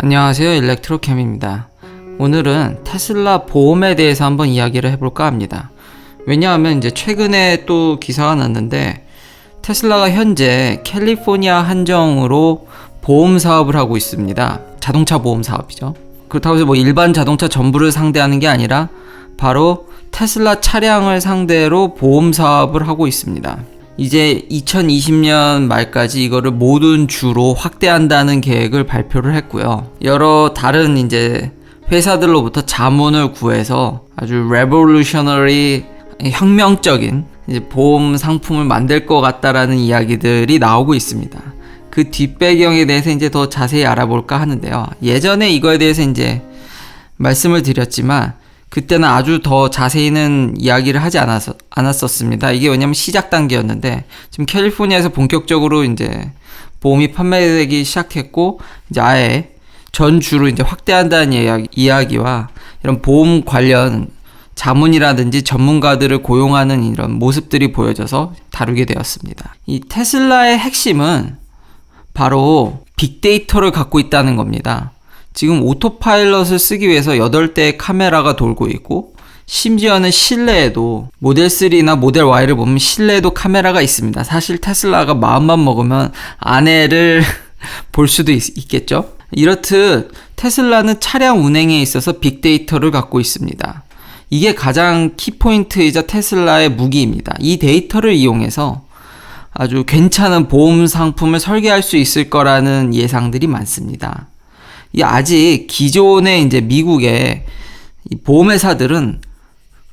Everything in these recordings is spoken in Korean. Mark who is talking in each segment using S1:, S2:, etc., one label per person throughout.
S1: 안녕하세요, 일렉트로캠입니다. 오늘은 테슬라 보험에 대해서 한번 이야기를 해볼까 합니다. 왜냐하면 이제 최근에 또 기사가 났는데 테슬라가 현재 캘리포니아 한정으로 보험 사업을 하고 있습니다. 자동차 보험 사업이죠. 그렇다고 해서 일반 자동차 전부를 상대하는 게 아니라 바로 테슬라 차량을 상대로 보험 사업을 하고 있습니다. 이제 2020년 말까지 이거를 모든 주로 확대한다는 계획을 발표를 했고요. 여러 다른 이제 회사들로부터 자문을 구해서 아주 레볼루셔너리 혁명적인 이제 보험 상품을 만들 것 같다라는 이야기들이 나오고 있습니다. 그 뒷배경에 대해서 이제 더 자세히 알아볼까 하는데요. 예전에 이거에 대해서 이제 말씀을 드렸지만 그때는 아주 더 자세히는 이야기를 하지 않았었습니다. 이게 왜냐면 시작 단계였는데 지금 캘리포니아에서 본격적으로 이제 보험이 판매되기 시작했고 이제 아예 전 주로 이제 확대한다는 이야기와 이런 보험 관련 자문이라든지 전문가들을 고용하는 이런 모습들이 보여져서 다루게 되었습니다. 이 테슬라의 핵심은 바로 빅데이터를 갖고 있다는 겁니다. 지금 오토파일럿을 쓰기 위해서 8대의 카메라가 돌고 있고 심지어는 실내에도 모델 3나 모델 Y를 보면 실내에도 카메라가 있습니다. 사실 테슬라가 마음만 먹으면 안에를 볼 수도 있겠죠. 이렇듯 테슬라는 차량 운행에 있어서 빅데이터를 갖고 있습니다. 이게 가장 키포인트이자 테슬라의 무기입니다. 이 데이터를 이용해서 아주 괜찮은 보험 상품을 설계할 수 있을 거라는 예상들이 많습니다. 아직 기존의 이제 미국의 보험회사들은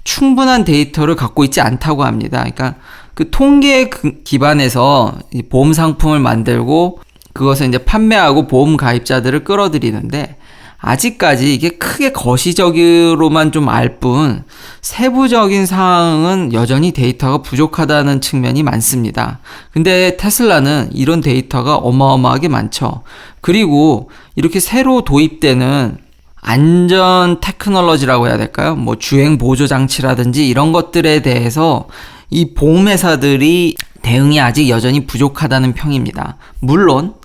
S1: 충분한 데이터를 갖고 있지 않다고 합니다. 그러니까 그 통계 기반에서 보험 상품을 만들고 그것을 이제 판매하고 보험 가입자들을 끌어들이는데 아직까지 이게 크게 거시적으로만 좀 알 뿐 세부적인 사항은 여전히 데이터가 부족하다는 측면이 많습니다. 근데 테슬라는 이런 데이터가 어마어마하게 많죠. 그리고 이렇게 새로 도입되는 안전 테크놀로지라고 해야 될까요? 주행 보조 장치라든지 이런 것들에 대해서 이 보험회사들이 대응이 아직 여전히 부족하다는 평입니다. 물론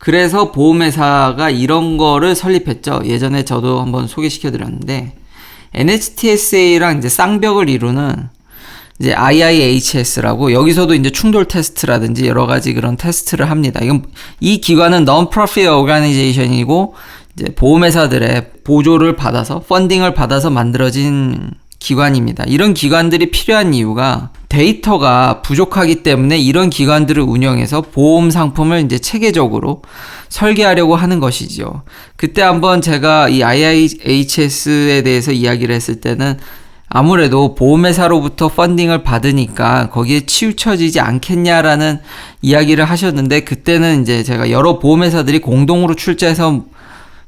S1: 그래서 보험회사가 이런 거를 설립했죠. 예전에 저도 한번 소개시켜 드렸는데 NHTSA랑 이제 쌍벽을 이루는 이제 IIHS라고 여기서도 이제 충돌 테스트라든지 여러 가지 그런 테스트를 합니다. 이 기관은 Non-Profit Organization이고 이제 보험회사들의 보조를 받아서 펀딩을 받아서 만들어진 기관입니다. 이런 기관들이 필요한 이유가 데이터가 부족하기 때문에 이런 기관들을 운영해서 보험 상품을 이제 체계적으로 설계하려고 하는 것이죠. 그때 한번 제가 이 IIHS에 대해서 이야기를 했을 때는 아무래도 보험회사로부터 펀딩을 받으니까 거기에 치우쳐지지 않겠냐라는 이야기를 하셨는데 그때는 이제 제가 여러 보험회사들이 공동으로 출자해서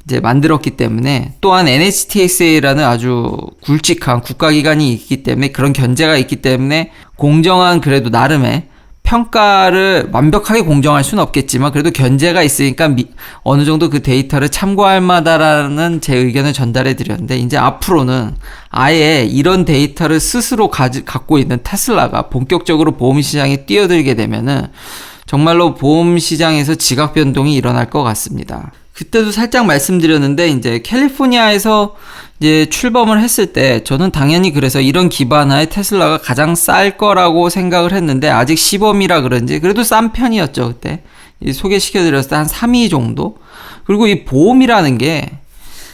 S1: 이제 만들었기 때문에 또한 NHTSA라는 아주 굵직한 국가기관이 있기 때문에 그런 견제가 있기 때문에 공정한 그래도 나름의 평가를 완벽하게 공정할 수는 없겠지만 그래도 견제가 있으니까 어느 정도 그 데이터를 참고할 마다라는 제 의견을 전달해 드렸는데 이제 앞으로는 아예 이런 데이터를 스스로 갖고 있는 테슬라가 본격적으로 보험 시장에 뛰어들게 되면은 정말로 보험 시장에서 지각 변동이 일어날 것 같습니다. 그때도 살짝 말씀드렸는데 이제 캘리포니아에서 이제 출범을 했을 때 저는 당연히 그래서 이런 기반하에 테슬라가 가장 쌀 거라고 생각을 했는데 아직 시범이라 그런지 그래도 싼 편이었죠. 그때 소개시켜 드렸을 때 한 3위 정도. 그리고 이 보험이라는 게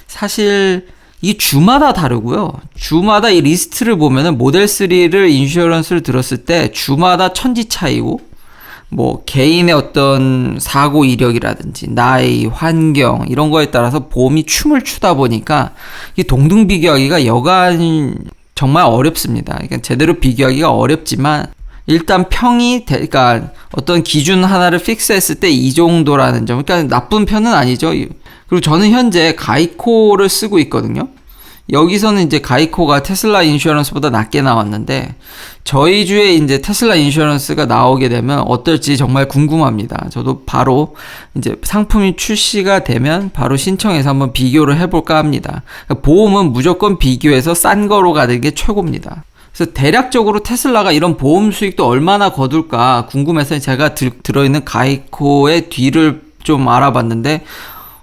S1: 사실 이 주마다 다르고요. 주마다 이 리스트를 보면은 모델 3를 인슈어런스를 들었을 때 주마다 천지 차이고 개인의 어떤 사고 이력이라든지 나이, 환경 이런 거에 따라서 보험이 춤을 추다 보니까 이 동등 비교하기가 여간 정말 어렵습니다. 그러니까 제대로 비교하기가 어렵지만 일단 그러니까 어떤 기준 하나를 픽스했을 때 이 정도라는 점, 그러니까 나쁜 편은 아니죠. 그리고 저는 현재 가이코를 쓰고 있거든요. 여기서는 이제 가이코가 테슬라 인슈어런스보다 낮게 나왔는데 저희 주에 이제 테슬라 인슈어런스가 나오게 되면 어떨지 정말 궁금합니다. 저도 바로 이제 상품이 출시가 되면 바로 신청해서 한번 비교를 해볼까 합니다. 보험은 무조건 비교해서 싼 거로 가는 게 최고입니다. 그래서 대략적으로 테슬라가 이런 보험 수익도 얼마나 거둘까 궁금해서 제가 들어있는 가이코의 뒤를 좀 알아봤는데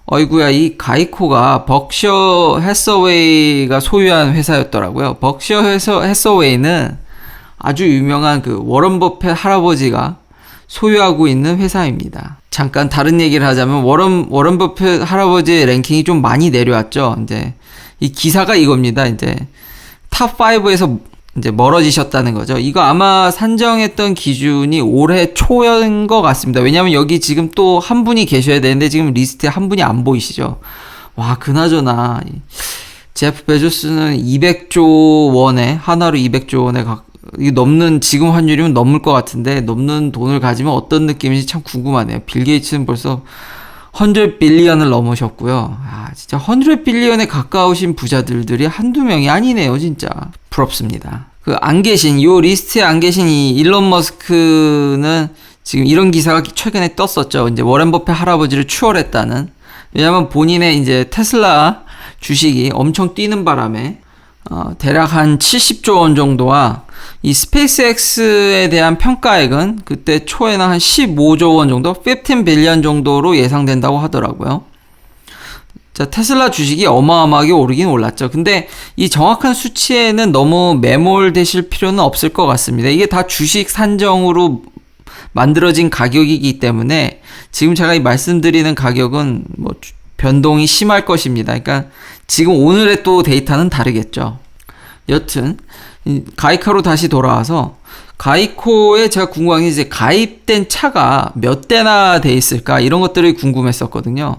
S1: 어이구야, 이 가이코가 벅셔 해서웨이가 소유한 회사였더라고요. 벅셔 해서웨이는 아주 유명한 그 워런 버핏 할아버지가 소유하고 있는 회사입니다. 잠깐 다른 얘기를 하자면 워런 버핏 할아버지의 랭킹이 좀 많이 내려왔죠. 이제 이 기사가 이겁니다. 이제 탑 5에서 이제 멀어지셨다는 거죠. 이거 아마 산정했던 기준이 올해 초인 것 같습니다. 왜냐면 여기 지금 또 한 분이 계셔야 되는데 지금 리스트에 한 분이 안 보이시죠. 와, 그나저나 제프 베조스는 200조 원에 하나로 200조 원에 넘는, 지금 환율이면 넘을 것 같은데 넘는 돈을 가지면 어떤 느낌인지 참 궁금하네요. 빌 게이츠는 벌써 100 빌리언을 넘으셨고요. 아, 진짜 100 빌리언에 가까우신 부자들이 한두 명이 아니네요, 진짜. 부럽습니다. 요 리스트에 안 계신 이 일론 머스크는 지금 이런 기사가 최근에 떴었죠. 이제 워렌 버핏 할아버지를 추월했다는. 왜냐면 본인의 이제 테슬라 주식이 엄청 뛰는 바람에, 대략 한 70조 원 정도와 이 스페이스X에 대한 평가액은 그때 초에는 한 15조 원 정도, 15 빌리언 정도로 예상된다고 하더라고요. 자, 테슬라 주식이 어마어마하게 오르긴 올랐죠. 근데 이 정확한 수치에는 너무 매몰되실 필요는 없을 것 같습니다. 이게 다 주식 산정으로 만들어진 가격이기 때문에 지금 제가 이 말씀드리는 가격은 뭐 변동이 심할 것입니다. 그러니까 지금 오늘의 또 데이터는 다르겠죠. 여튼 가이코로 다시 돌아와서 가이코에 제가 궁금한 게 이제 가입된 차가 몇 대나 돼 있을까 이런 것들이 궁금했었거든요.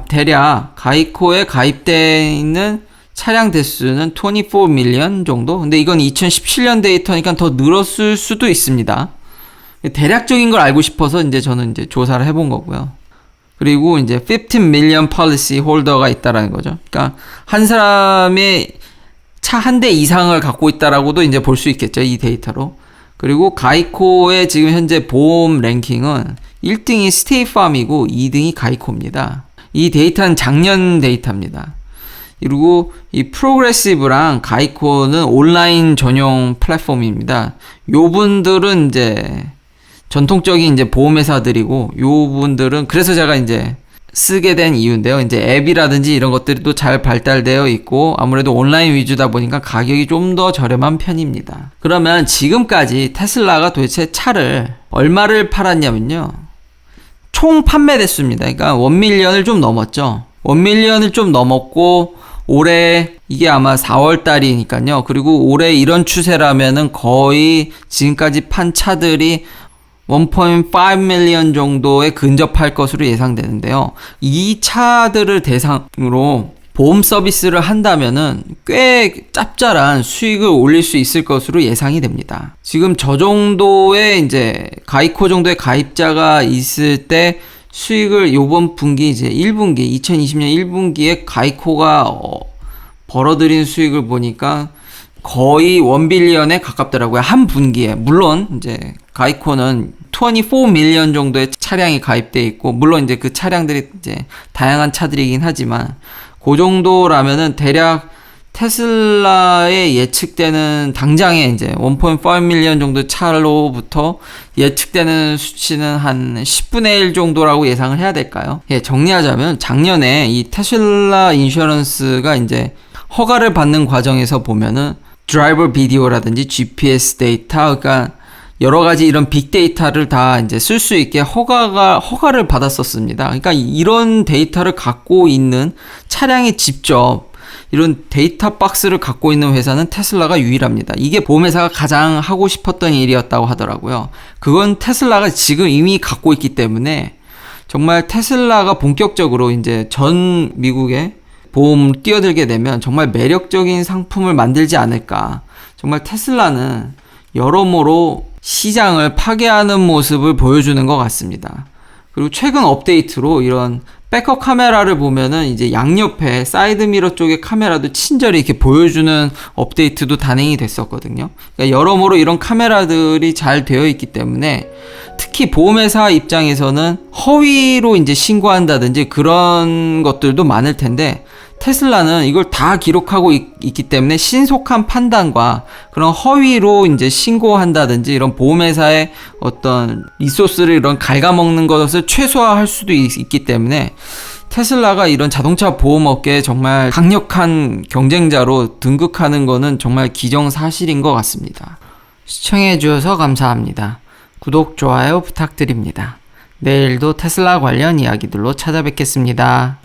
S1: 대략 가이코에 가입돼 있는 차량 대수는 24 밀리언 정도? 근데 이건 2017년 데이터니까 더 늘었을 수도 있습니다. 대략적인 걸 알고 싶어서 이제 저는 이제 조사를 해본 거고요. 그리고 이제 15 밀리언 policy 홀더가 있다라는 거죠. 그러니까 한 사람의 차 한 대 이상을 갖고 있다라고도 이제 볼 수 있겠죠, 이 데이터로. 그리고 가이코의 지금 현재 보험 랭킹은 1등이 스테이팜이고 2등이 가이코입니다. 이 데이터는 작년 데이터입니다. 그리고 이 프로그레시브랑 가이코는 온라인 전용 플랫폼입니다. 요 분들은 이제 전통적인 이제 보험회사들이고, 요 분들은 그래서 제가 이제 쓰게 된 이유인데요. 이제 앱이라든지 이런 것들이 또 잘 발달되어 있고 아무래도 온라인 위주다 보니까 가격이 좀 더 저렴한 편입니다. 그러면 지금까지 테슬라가 도대체 차를 얼마를 팔았냐면요. 총 판매 대수입니다. 그러니까 1밀리언을 좀 넘었죠. 1밀리언을 좀 넘었고 올해 이게 아마 4월 달이니까요. 그리고 올해 이런 추세라면은 거의 지금까지 판 차들이 1.5 밀리언 정도에 근접할 것으로 예상되는데요. 이 차들을 대상으로 보험 서비스를 한다면은 꽤 짭짤한 수익을 올릴 수 있을 것으로 예상이 됩니다. 지금 저 정도의 이제 가이코 정도의 가입자가 있을 때 수익을 요번 분기 이제 1분기 2020년 1분기에 가이코가 벌어들인 수익을 보니까 거의 1빌리언에 가깝더라고요. 한 분기에. 물론 이제 가이코는 24 밀리언 정도의 차량이 가입돼 있고, 물론 이제 그 차량들이 이제 다양한 차들이긴 하지만 그 정도라면은 대략 테슬라의 예측되는 당장에 이제 1.5 밀리언 정도 차로부터 예측되는 수치는 한 10분의 1 정도라고 예상을 해야 될까요? 예, 정리하자면 작년에 이 테슬라 인슈런스가 이제 허가를 받는 과정에서 보면은 드라이버 비디오라든지 GPS 데이터, 그러니까 여러 가지 이런 빅데이터를 다 이제 쓸 수 있게 허가를 받았었습니다. 그러니까 이런 데이터를 갖고 있는 차량에 직접 이런 데이터 박스를 갖고 있는 회사는 테슬라가 유일합니다. 이게 보험회사가 가장 하고 싶었던 일이었다고 하더라고요. 그건 테슬라가 지금 이미 갖고 있기 때문에 정말 테슬라가 본격적으로 이제 전 미국에 보험 뛰어들게 되면 정말 매력적인 상품을 만들지 않을까. 정말 테슬라는 여러모로 시장을 파괴하는 모습을 보여주는 것 같습니다. 그리고 최근 업데이트로 이런 백업 카메라를 보면은 이제 양옆에 사이드미러 쪽의 카메라도 친절히 이렇게 보여주는 업데이트도 단행이 됐었거든요. 그러니까 여러모로 이런 카메라들이 잘 되어 있기 때문에 특히 보험회사 입장에서는 허위로 이제 신고한다든지 그런 것들도 많을 텐데 테슬라는 이걸 다 기록하고 있기 때문에 신속한 판단과 그런 허위로 이제 신고한다든지 이런 보험회사의 어떤 리소스를 이런 갉아먹는 것을 최소화할 수도 있기 때문에 테슬라가 이런 자동차 보험 업계에 정말 강력한 경쟁자로 등극하는 거는 정말 기정사실인 것 같습니다. 시청해주셔서 감사합니다. 구독, 좋아요 부탁드립니다. 내일도 테슬라 관련 이야기들로 찾아뵙겠습니다.